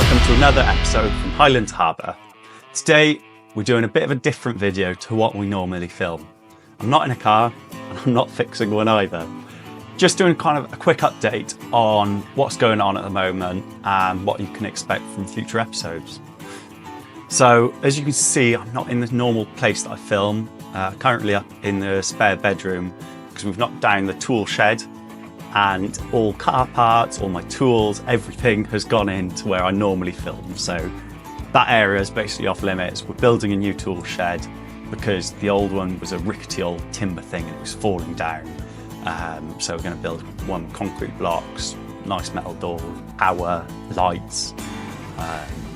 welcome to another episode from Highlands Harbour. Today we're doing a bit of a different video to what we normally film. I'm not in a car and I'm not fixing one either. Just doing kind of a quick update on what's going on at the moment and what you can expect from future episodes. So as you can see, I'm not in the normal place that I film, currently up in the spare bedroom because we've knocked down the tool shed and all car parts, all my tools, everything has gone into where I normally film. So that area is basically off limits. We're building a new tool shed because the old one was a rickety old timber thing and it was falling down. So we're going to build one concrete blocks, nice metal door, power, lights,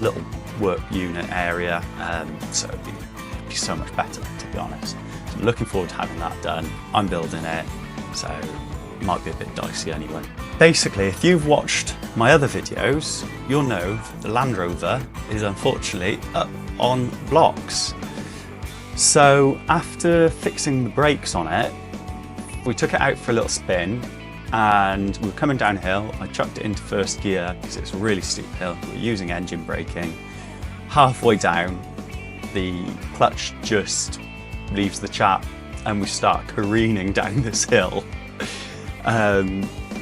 little work unit area. So it'd be so much better, to be honest. So I'm looking forward to having that done. I'm building it, so it might be a bit dicey anyway. Basically, if you've watched my other videos, you'll know that the Land Rover is unfortunately up on blocks. So after fixing the brakes on it, we took it out for a little spin and we were coming downhill. I chucked it into first gear because it's a really steep hill. We were using engine braking. Halfway down, the clutch just leaves the chap and we start careening down this hill.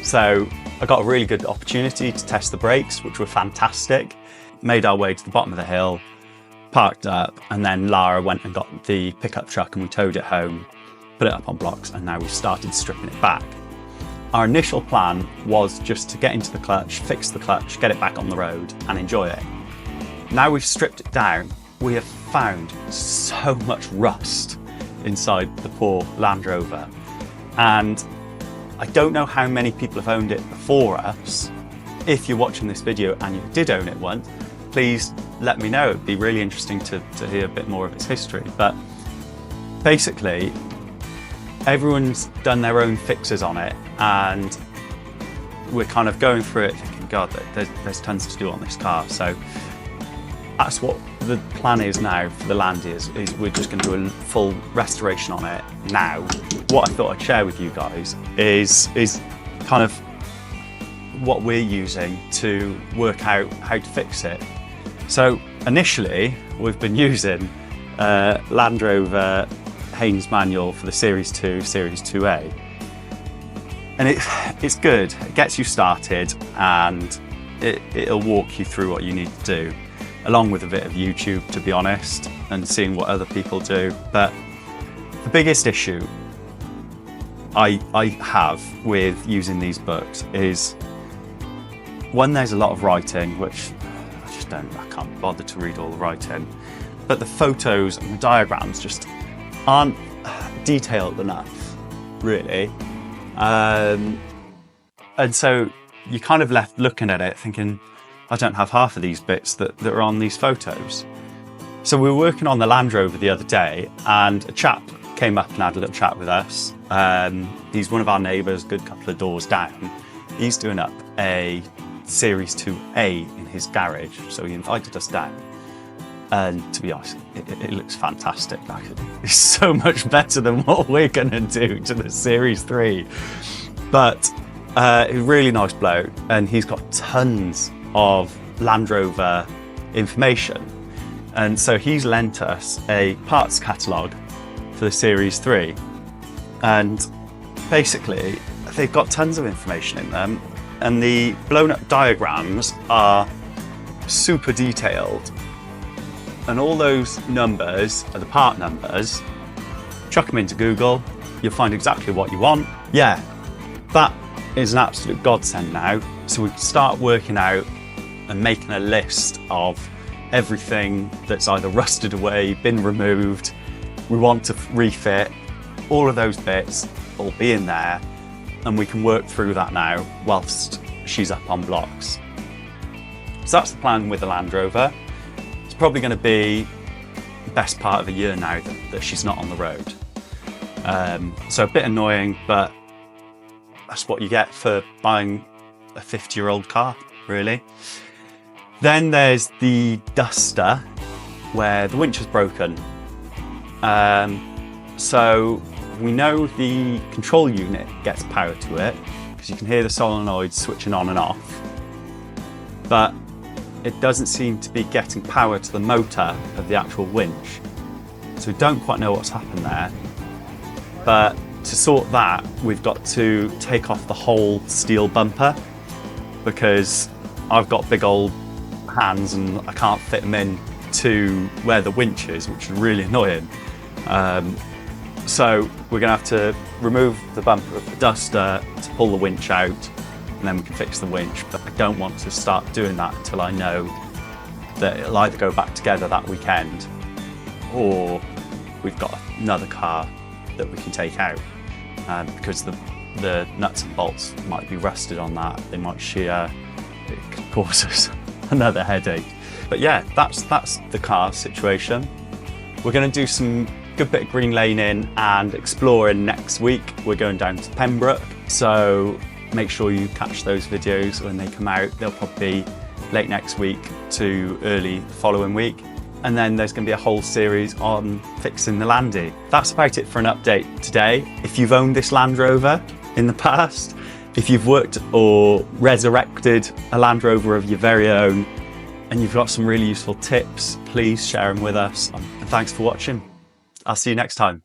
So I got a really good opportunity to test the brakes, which were fantastic. Made our way to the bottom of the hill, parked up, and then Lara went and got the pickup truck and we towed it home, put it up on blocks, and now we've started stripping it back. Our initial plan was just to get into the clutch, fix the clutch, get it back on the road and enjoy it. Now we've stripped it down, we have found so much rust inside the poor Land Rover. And I don't know how many people have owned it before us. If you're watching this video and you did own it once, please let me know. It'd be really interesting to hear a bit more of its history. But basically, everyone's done their own fixes on it and we're kind of going through it thinking, God, there's tons to do on this car. So that's what the plan is now for the Landy is we're just going to do a full restoration on it now. What I thought I'd share with you guys is kind of what we're using to work out how to fix it. So initially we've been using Land Rover Haynes manual for the Series 2, Series 2A. And it's good, it gets you started and it'll walk you through what you need to do, along with a bit of YouTube, to be honest, and seeing what other people do. But the biggest issue I have with using these books is, one, there's a lot of writing, which I can't bother to read all the writing, but the photos and the diagrams just aren't detailed enough, really. And so you're kind of left looking at it thinking, I don't have half of these bits that are on these photos. So we were working on the Land Rover the other day and a chap came up and had a little chat with us. He's one of our neighbours, good couple of doors down. He's doing up a Series 2A in his garage, so he invited us down. And to be honest, it looks fantastic. Like, it's so much better than what we're going to do to the Series 3. But he's a really nice bloke and he's got tons of Land Rover information. And so he's lent us a parts catalogue for the Series 3. And basically, they've got tons of information in them. And the blown up diagrams are super detailed. And all those numbers are the part numbers. Chuck them into Google, you'll find exactly what you want. Yeah, that is an absolute godsend now. So we can start working out and making a list of everything that's either rusted away, been removed, we want to refit. All of those bits will be in there and we can work through that now whilst she's up on blocks. So that's the plan with the Land Rover. It's probably going to be the best part of a year now that she's not on the road. So a bit annoying, but that's what you get for buying a 50-year-old car, really. Then there's the Duster, where the winch is broken. So we know the control unit gets power to it, because you can hear the solenoids switching on and off. But it doesn't seem to be getting power to the motor of the actual winch. So we don't quite know what's happened there. But to sort that, we've got to take off the whole steel bumper, because I've got big old hands and I can't fit them in to where the winch is, which is really annoying. So we're gonna have to remove the bumper of the Duster to pull the winch out, and then we can fix the winch. But I don't want to start doing that until I know that it'll either go back together that weekend, or we've got another car that we can take out, because the nuts and bolts might be rusted on that. They might shear. It could cause us another headache. But yeah, that's the car situation. We're going to do some good bit of green laning and exploring next week. We're going down to Pembroke, so make sure you catch those videos when they come out. They'll probably be late next week to early the following week. And then there's going to be a whole series on fixing the Landy. That's about it for an update today. If you've owned this Land Rover in the past, if you've worked or resurrected a Land Rover of your very own, and you've got some really useful tips, please share them with us. And thanks for watching. I'll see you next time.